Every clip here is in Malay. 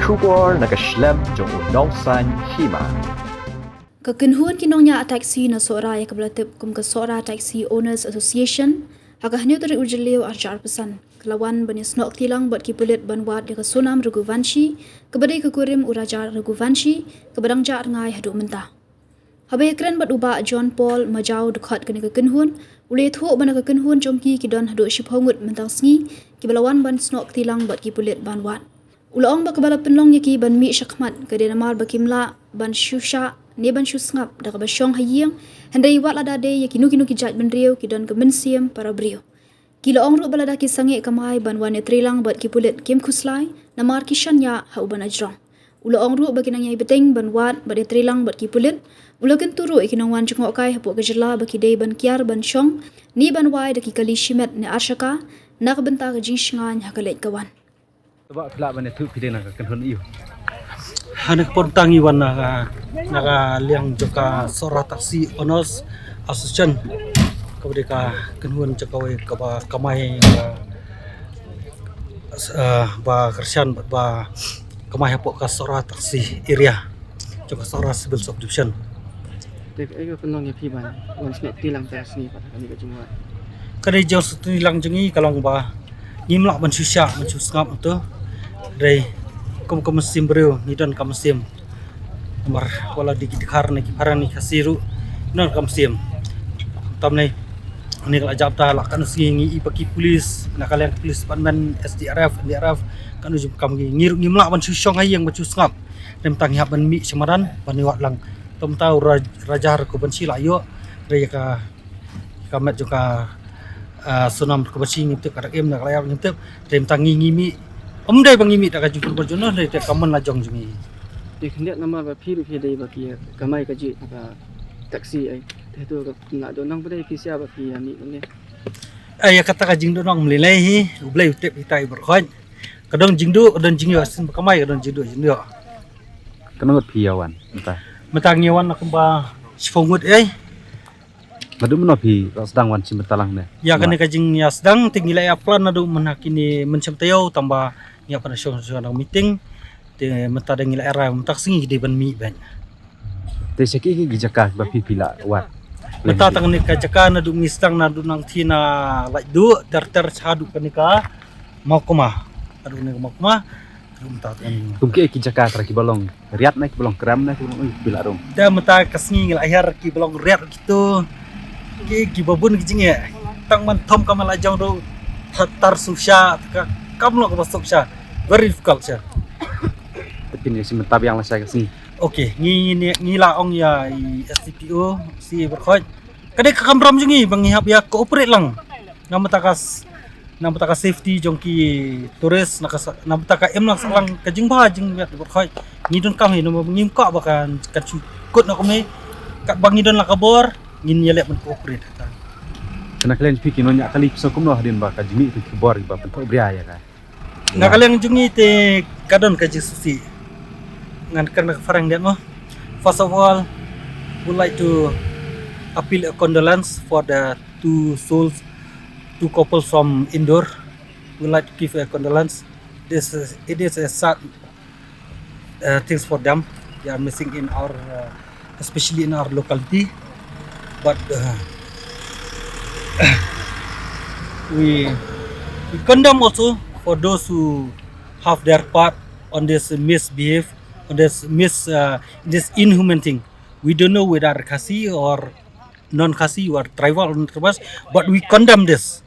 Shubor nakaslem jong unongsan hima. Kekenhuan kinongnya taxi na sora ya kebelatip kum ke sora Taxi Owners Association agak hanya dari ujeliu arjar pesan kelawan bani snok tilang buat kipulit banwat di kesunam Raghuvanshi kebadai kekurim urajar Raghuvanshi kebadang jar ngai haduk mentah. Habai keren buat ubah John Paul majau dekat kena kekenhuan ulih thuk bana kekenhuan jongki kidon haduk shiphongut mentang sengi kibalawan ban snok tilang buat kipulit banwat. Ulaong ba kebala penlong yaki ban mi syakmat ke namar bakimla ban syusha ne ban syusngap da ka basyong hayang handai wat lada de yaki nuki jaj ban riu ki don ke mensiam para brio kila ong ru balada ki sange kamai ban wane trilang bat ki pulit kim kuslai namar ki shanya ha uban ajrong ula ong ru bagi nang yai beteng ban wat bat trilang bat ki pulit ula gen turu ikinong wan jengok kai hapo gejela baki dei ban kiar ban syong ni ban wai da ki kali shimet ne arshaka nak benta ka jingsngan ha kalek kawan. Sebab kelak benda tu pilih nak kenhun iu. Hanek pontang iwan naga liang joka sora Taxi Owners Association kepada kenhun cakawai kaba kamai ba kersian ba kamai hapok ka sora taksi area joka sora civil subdivision. Dek ayo penong ya piban wan snek tilang tas ni pada kami kejumpa. Kadai jauh tilang jengi kalau ba ngimlak ban susah ngap tu dari kom mesim beriu ni don kam mesim nomor wala di dikhar ni kiparan ni kasiru non kam mesim tam ni kalau ajab ta la kan singi ipaki polis nak kalian polis panman SDRF NDRF kan ujum kam ngir ngimlak ban susong hayang ban susngap dem tang hab ban mi semaran ban wat lang tom tau rajar ko ban sila yo dari ka kamet juga sunam ko basi ngip ka em nak layar ngip dem tang ngimi dai bang imi tak kaju berjono dai tak kaman lajong jungi. Dek hendak nama ba piru pi dai ba ki kamai kaji ka taksi ai. Teh tu ka nak donang pada ki sia ba ki ami ni. Ai kata ka jingdo nong melilai hi ublai utep kita berkhon. Kadang jingdo kadang jingyo asin kamai kadang jingdo. Kenangot piawan entah. Metang nyawan aku ba sifongut ai. Madu menopi sedang wan simetalang ne. Ya kan kajing ya sedang tinggi aplan adu menakini mencemtayau tambah ya pada syong meeting te menta dengila era mentak singi di ban mi ban. Te seki gijaka ba pipila wat. Menta tang ni kajaka na du mistang na du nang thina lai du ter chadu kanika mau koma. Adu ni mau koma. Menta tang. Tumki gijaka tra ki balong. Riat na ki balong kram na ki balong bila rong. Te menta kasngi ngil akhir ki balong riat gitu. Ki babun kijing ya. Tang man thom kamal ajang do tar susha kam lo ko masuk sya. Very difficult sya. Tapi ni simetab yang saya kesini. Okey, ni laong ya STPO si berkhoj. Kadai ka kamram jungi bang ihap ya cooperate lang. Nama safety jongki turis nama taka em lang salang kajing ba jing ya berkhoj. Ni don kam ni no ngim ka bakan kan kut nak me kat bang ni don la kabor ngin yelek men cooperate. Kena kalian pikir nonya kali pesokum no hadin ba kajimi itu kebor ba pentok bria ya kan. Nak kalian jungi te kadon kaji susi. Ngan karena farang dia mo. First of all, would like to appeal a condolence for the two couples from Indore. Would like to give a condolence. It is a sad things for them. They are missing in our, especially in our locality. But we condemn also for those who have their part on this misbehave, on this this inhuman thing. We don't know whether Khasi or non-Khasi or tribal or non-tribal, but we condemn this.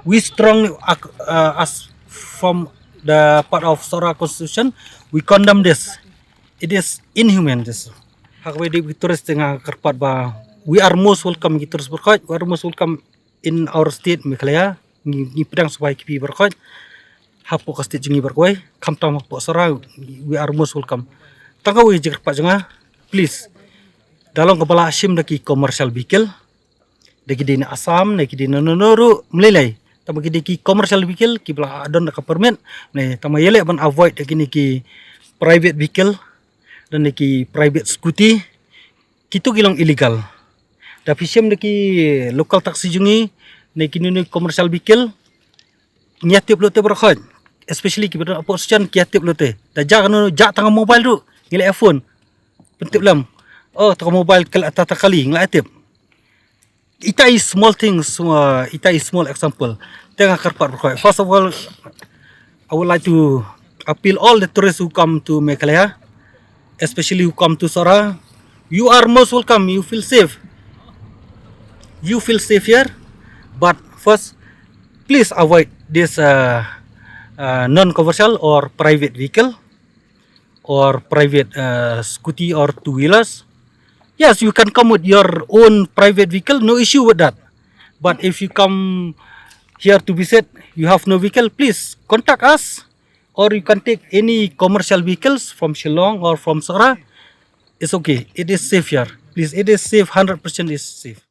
We strongly, as from the part of Sora Constitution, we condemn this. It is inhuman. This. Hakwe di turis tengah kerpat ba. We are most welcome kita terus berkhot. We are most welcome in our state Meghalaya. Ni pedang supaya kipi berkhot. Hapo ka state jungi berkoi. Kam tam hapo Sora. We are most welcome. Tangka we jek kerpat jenga. Please. Dalam kepala Hashim daki commercial vehicle. Daki di Assam, daki di Nonoru melelai. Tambah daki commercial vehicle ki bela adon dak permit. Ne tambah yele ban avoid daki ni ki private vehicle dan daki private scooty. Kitu gilang illegal. Tapi Hashim daki local taxi jungi ne ki ni commercial vehicle. Niat tiap lo te berkhot. especially kita apa sekian kiatip lo teh. Dah jak tengah mobile tu, ngilai iPhone. Pentip lam. Oh, tengah mobile tata kali ngilai tip. Ita is small things, ita is small example. Tengah karpat berkoi. First of all, I would like to appeal all the tourists who come to Meghalaya, especially who come to Sora. You are most welcome. You feel safe. You feel safe here, but first, please avoid this non-commercial or private vehicle or private scooty or two-wheelers. Yes, you can come with your own private vehicle, no issue with that. But if you come here to visit, you have no vehicle, please contact us, or you can take any commercial vehicles from Shillong or from Sora. It's okay. It is safe here. Please, it is safe. 100% is safe.